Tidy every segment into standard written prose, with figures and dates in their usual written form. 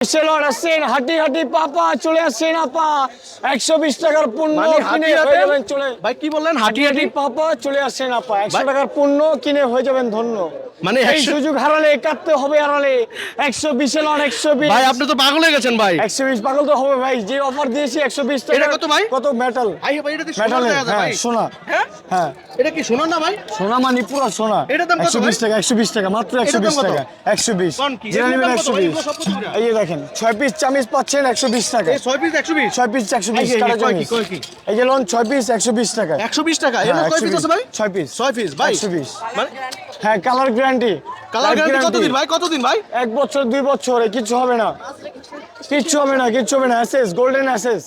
সেলর আসছেন হাঁটি হাঁটি পাপা চলে আসছেন আপা 120 টাকার পণ্য কিনে হয়ে যাবেন চলে ভাই কি বললেন হাঁটি হাঁটি পাপা চলে আসছেন আপা 100 টাকার পণ্য কিনে হয়ে যাবেন ধন্য মানে এই সুযোগ হারালে কাটতে হবে হারালে 120 সেলর 120 ভাই আপনি তো পাগল হয়ে গেছেন ভাই 120 পাগল তো হবে ভাই যে অফার দিয়েছি 120 টাকা এটা কত ভাই কত মেটাল ভাই এটা কি সোনা মেটাল দেখা যায় হ্যাঁ ভাই সোনা হ্যাঁ হ্যাঁ এটা কি সোনা না ভাই সোনা মানে পুরো সোনা এটার দাম কত 120 টাকা 120 টাকা মাত্র 120 টাকা 120 কোন কি? যেটা এগুলোর নেবেন দাম কত ভাই? 120 এগুলো সব কত করে? এই যে দেখেন 6 পিস চামিচ পাচ্ছেন 120 টাকা এই 6 পিস 120 6 পিস 120 টাকা কয় কি কয় কি এই যে লোন 6 পিস 120 টাকা 120 টাকা এর কয় পিস আছে ভাই 6 পিস 6 পিস ভাই 120 মানে হ্যাঁ কালার গ্যারান্টি কালার গ্যারান্টি কতদিন ভাই কতদিন ভাই 1 বছর 2 বছরে কিছু হবে না কিচ্ছু হবে না কিচ্ছু হবে না এসএস গোল্ডেন এসএস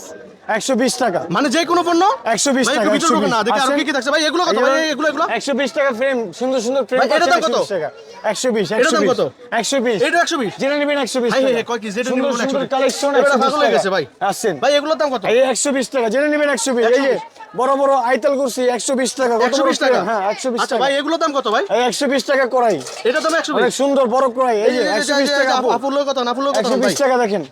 120 টাকা মানে যে কোনো পণ্য 120 ভাই টাকা একটু ভিতরে ঢোকেন না দেখি আর আসেন। কি কি থাকছে ভাই এগুলো কত ভাই এগুলো 120 টাকা ফ্রেম সুন্দর সুন্দর ফ্রেম ভাই, এটার দাম কত? টাকা 120 এটার দাম 120 কত? 120 এটা 120 জেনে নেবেন 120 ভাই, টাকা ভাই, কয় কি? যেটা সুন্দর নেবেন সুন্দর 120 কালেকশন এবার 120 পাগল হয়ে টাকা গেছে ভাই। আসেন ভাই এগুলোর দাম কত এই 120 টাকা জেনে নেবেন 120 এই যে বড় বড় আইটেল কুরসি 120 টাকা কত বড় 120 টাকা হ্যাঁ 120 আচ্ছা টাকা ভাই এগুলোর দাম কত ভাই এই 120 টাকা করাই এটা দাম অনেক 120 সুন্দর বড় করাই এই যে 120 টাকা আপু। আপুলোর কথা না আপুলোর কথা না ভাই 120 টাকা দেখেন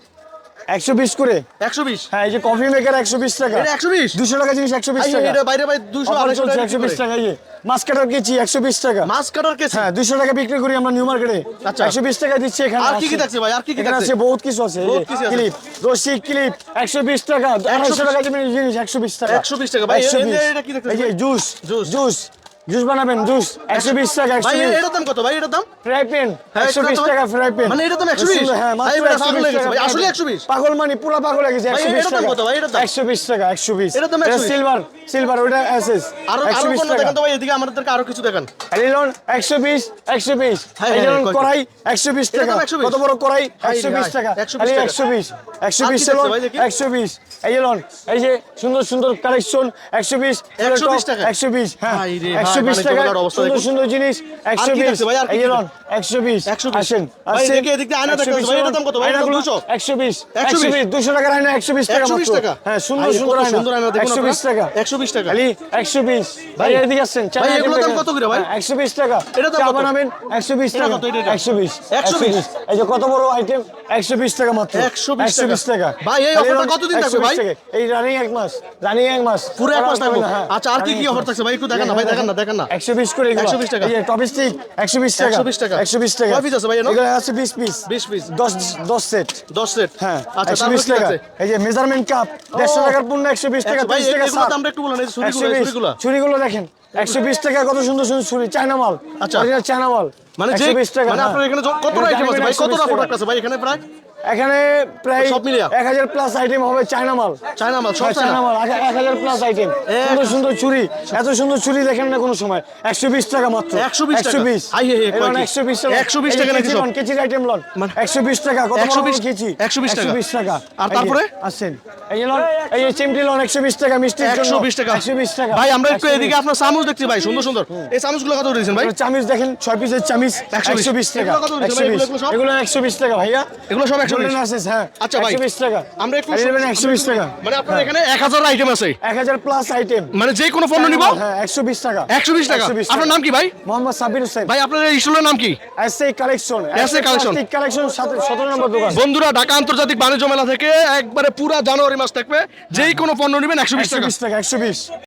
120 করে 120 হ্যাঁ এই যে কফি মেকার 120 টাকা এটা 120 200 টাকা জিনিস 120 ভাই টাকা এটা বাইরে ভাই 200 অফার 250 চলছে টাকা 120 টাকা এই যে মাছ কাটার কেজি 120 টাকা মাছ কাটার কেসি হ্যাঁ 200 টাকা বিক্রি করি আমরা নিউ মার্কেটে আচ্ছা। 120 টাকা দিচ্ছি এখানে আর কি কি আছে। থাকছে ভাই আর কি কি এখানে থাকছে আছে বহুত কিছু আছে বহুত কিছু আছে। ক্লিপ রশি ক্লিপ 120 টাকা 250 টাকা জিনিস 120 টাকা 120 টাকা ভাই, 120 এটা কি দেখতেছি এই যে ভাই? Juice juice. জুস জুস বানাবেন জুস 120 টাকা ভাই 120 এটার দাম কত ভাই এটার দাম ফ্রাই প্যান হ্যাঁ, এটার 120 দাম- টাকা ফ্রাই প্যান মানে এটার দাম 120 হ্যাঁ ভাই, মাত্র এবার পাগল হয়ে 120 গেছে টাকা ভাই, আসলে 120 পাগল মানে পুরো পাগল হয়ে গেছে ভাই, 120 এটার দাম টাকা কত ভাই, এটার দাম? 120 টাকা 120 এটার দাম 120 সিলভার সিলভার ওটা এসএস আরো 120 পণ্য টাকা দেখান তো ভাই এদিকে আমাদেরকে আরো কিছু দেখান এলিলন 120 120 হ্যাঁ, এলিলন কয় কি? কড়াই 120 এটা টাকা দাম 120 কত বড় কড়াই হাই রে 120 হাই, টাকা 120 খালি টাকা। 120 আর 120 কি সেলন দেখছে ভাই দেখি? 120 এলিলন এই যে সুন্দর সুন্দর কালেকশন 120 120 টাকা। 120 হ্যাঁ হাই রে ভাই, 120 মানে টাকা দোকানের অবস্থা সুন্দর দেখুন। সুন্দর জিনিস আর কি 120 দেখছে ভাই, আর কি কি এলিলন 120 120 আসেন ভাই, আসেন এদিকে এদিকে আয়না দেখতে পাচ্ছি ভাই, এটার দাম কত ভাই? এটার দাম 200 120 120 120 200 টাকার আয়না 120 টাকা 120 মাত্র টাকা হ্যাঁ সুন্দর ভাই, সুন্দর কত আয়না সুন্দর আয়না দেখুন 120 টাকা 120 টাকা খালি 120 ভাই এদিকে আসেন ভাই, এগুলোর দাম কত করে ভাই? 120 টাকা এটার দাম চা কত? বানাবেন 120 এটা টাকা কত? এটা? 120 120 এই যে কত বড় আইটেম 120 টাকা মাত্র 120 টাকা ভাই, এই খালি অফারটা কতদিন থাকবে 120 ভাই? টাকা। এই রানিং এক মাস রানিং এক মাস পুরো এক মাস থাকবো হ্যাঁ, আচ্ছা আর কি কি অফার থাকছে ভাই একটু দেখান না ভাই দেখান না দেখান না 120 করে এগুলো 120 টাকা। এই যে টপ স্টিক 120 টাকা 120 টাকা। 120 টাকা কয় piece আছে ভাই এর? এগুলো আছে 20 পিস 20 পিস 10 সেট 10 সেট হ্যাঁ আচ্ছা 120 তারপর কি টাকা আছে এই যে মেজারমেন্ট কাপ 150 টাকার পণ্য 120 টাকা ভাই 30 টাকা এগুলো দামটা একটু বলুন এই যে ছুরিগুলো 120 ছুরিগুলো দেখেন 120 টাকা কত সুন্দর সুন্দর ছুরি চায়না মাল আচ্ছা। অরিজিনাল চায়না মাল মানে যে 120 টাকা মানে হ্যাঁ। আপনার এখানে কত এটা আইটেম আছে ভাই 120 কতটা টাকা। প্রোডাক্ট আছে ভাই এখানে প্রায় এখানে প্রায় সব মিলিয়ে? 1000 প্লাস আইটেম হবে চায়না মাল চায়না মাল সব হ্যাঁ, চায়না মাল 1000 প্লাস আইটেম সুন্দর সুন্দর ছুরি এত সুন্দর ছুরি দেখেন না কোনো সময় 120 টাকা মাত্র 120 টাকা। 120 হাই, হাই, হাই, কয় কি? 120 টাকা 120 টাকা নাকি সব? কেজির আইটেম লন মানে- 120 টাকা কত 120 120 কেজি 120 টাকা। 120 টাকা আর এই যে, তারপরে? আসেন এই যে লন এই যে চিমটি লন 120 টাকা মিষ্টির জন্য 120 টাকা 120 টাকা ভাই আমরা একটু 120 এদিকে আপনার চামচ দেখছি ভাই সুন্দর সুন্দর এই চামচগুলো কত দিয়েছেন ভাই চামিচ দেখেন 6 পিসের চামিচ 120 120 টাকা এগুলো কত দিয়েছেন ভাই? 120 এগুলো সব? এগুলো 120 টাকা ভাইয়া এগুলো সব 120 গোল্ডেন আসেস হ্যাঁ আচ্ছা ভাই, 120 টাকা আমরা একটু এই নেবেন 120 টাকা মানে আপনার এখানে 1000 আইটেম আছে 1000 প্লাস আইটেম মানে যে কোনো পণ্য নিব হ্যাঁ 120 টাকা 120 টাকা আপনার নাম কি ভাই মোহাম্মদ সাবির হোসেন ভাই আপনার এই স্টলের নাম কি SA collection SA collection। Collection 17 নম্বর দোকান বন্ধুরা ঢাকা আন্তর্জাতিক বাণিজ্য মেলা থেকে একবারে পুরা জানুয়ারি মাস থাকবে যেই কোনো পণ্য নেবেন 120 টাকা 120 টাকা 120